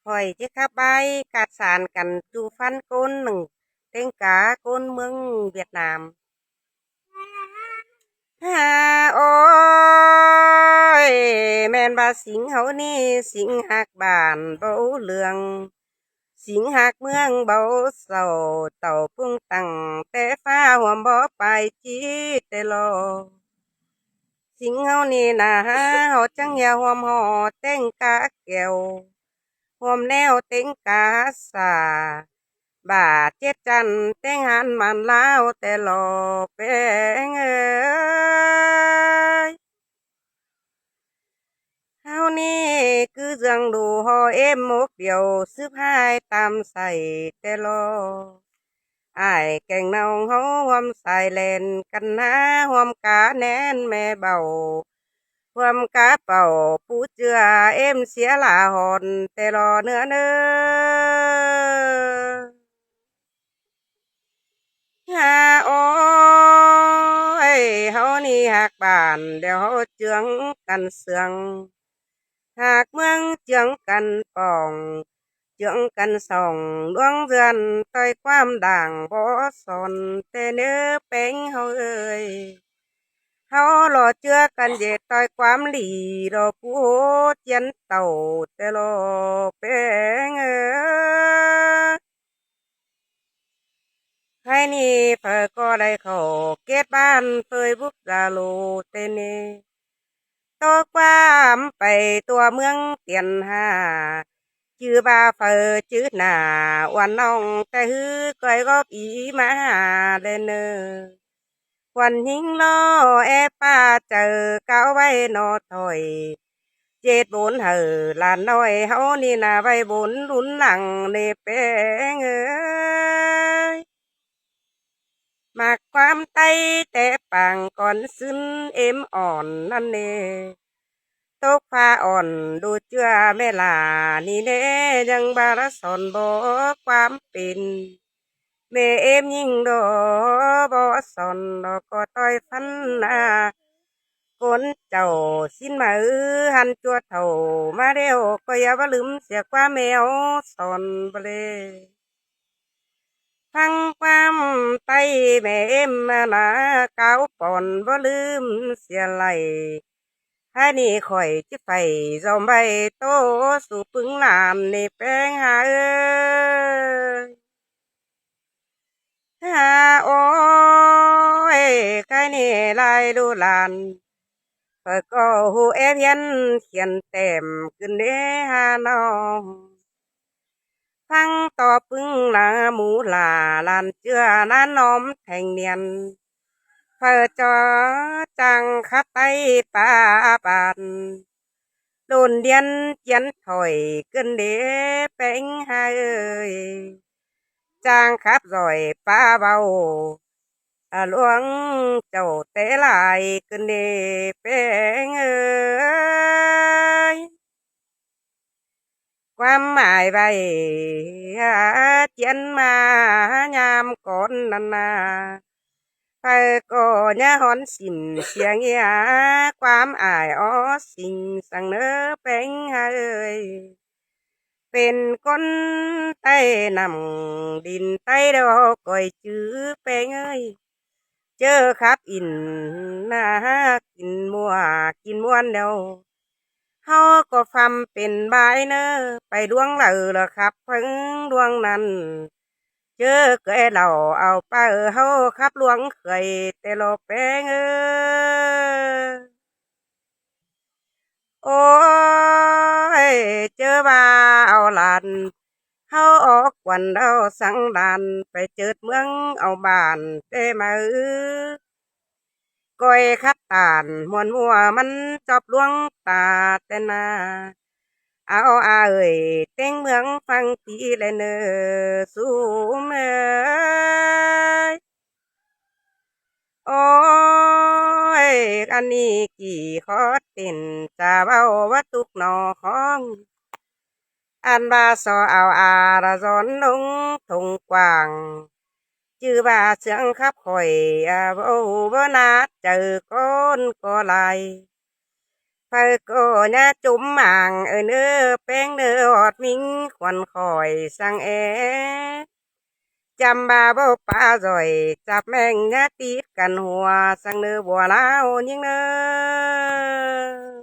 ข่อยที่ขับใบกาดสานกันจูฟันก้นหนึ่งเต็งกาก้นเมืองเวียดนามฮ่าโอ้ยแม่นบาสิงเฮานี่สิงหักบ้านเบาเลืองสิงหักเมืองเบาเศร้าเต่าพุ่งตั้งแต่ฟ้าหัวบ่ไปจีแต่รอสิงเฮานี่นะเฮาจังอย่าหวมหอเต้งกาแก้วหวมแนวเต็งกาสา บาดเจ็ดจันแต่งหันมันลาวแต่หลอแปงเอ้ยเฮานี่คือเรื่องดูหอเอ็มมุกเดียวซื้อพายตามใส่แต่หลออ้ายแก่งนองเฮาหวมใส่เล่นกันนะหวมกาแน่นแม่เบาหวมกาเป่าปูเจือเอ็มเสียลาหอนแต่หลอเนื้อเนื้อ ฮาโอ้ยเฮานี่หักบ้านเดี๋ยวเฮาเจืองกันเสืองหากเมืองเจืองกันป่องเจืองกันส่องดวงเรือนต้อยความด่างบ่สนแต่เนื้อเป็งเฮาเอ้ยเฮาหล่อเจือกันเย็ดต้อยความหลีรอผู้เจียนเต่าแต่รอเป็งเอ้ย ให้นี่เพิ่ก็ได้เข้าเกตบ้านเผยบุกดาโลเตเนตัวความไปตัวเมืองเตียนหาชื่อบาเฟอชื่อหนาวันน้องแต่ฮือก้อยก็อีมาหาเลนเนอควันหิงล้อแอป้าเจอเก้าไว้นอถอยเจ็ดบุญเหอลานน้อยเฮานี่นาไว้บุญรุนหลังเนเป้งเอ้ย มากความไตแต่ปางก่อนซึ้นเอ็มอ่อนนั่นเน่ตกผ้าอ่อนดูเจือแม่ลานี่เน่ยังบาลสอนบอกความเป็นแม่เอ็มยิ่งดอบอสอนดอกก็ต้อยฟันนาคนเจ้าสิ้นมาหันจัวเท่ามาเร็วก็อย่าว่าลืมเสียความแมวสอนบเล ฟังความไปแม่เอ็มมานาเก้าป่อนบ่ลืมเสียไหลให้นี่ข่อยจิไปจอมใบโตสู่ปึงลานนี่แป้งหาเอ้ยหาโอ้ยใครนี่ลายดูลานข่อยก็หูแอบยันเขียนเต็มขึ้นเด้หาน้อง ฟังต่อปึงลาหมูลาลานเจือน้านอมแทงเนียนเพื่อจอจังคัดไตป่าปานโดนเดียนเจียนถอยขึ้นเดเป็งหาเอ้ยจางคับร่อยป้าเบาหลวงเจ้าเตลายขึ้นเดเป็งเอ้ย ความหมายไว้หาเจียนมายามก่อนนันนาไปก็ย่าหอนสิมเสียงยาความอายอ้อสิ่งสังเนอเป็นเอ้ยเป็นคนใต้นำดินใต้ดอกก้อยจื้อเป็นเอ้ยเจอครับอินนากินมัวกินม้วนเดียว เฮาก็ฟำเป็นบายเนอไปดวงเหล่าละครับเพิ่งดวงนั้นเจอเกยเหล่าเอาไปเฮาครับหลวงเคยแต่โลแปงโอ้ยเจอว่าเอาหลานเฮาออกกวันเราสังดานไปเจิดเมืองเอาบ้านแต่มาก้อยคัดตานมวนมัวมันจอบลวงตาแต่นา เอาอาเอ่ยเต็งเมืองฟังทีและเนอสูเมยโอ้ยอันนี้กี่ขอเต้นจะเบาวัตถุกหนอของอันบาสอเอาอาระสอนลงทงกว้างชื่อบาเสียงขับข่อยอาบ่บ่นาเจอก้นก็ไหล เพอก็น่าจุ่มหมางเนื้อแป้งเนื้อหอดมิงควันคอยสังจำบาบ่ปลาจ่อยจับแมงน่าตีดกันหัวสังเนื้อบัวลาวยิงเนื้อ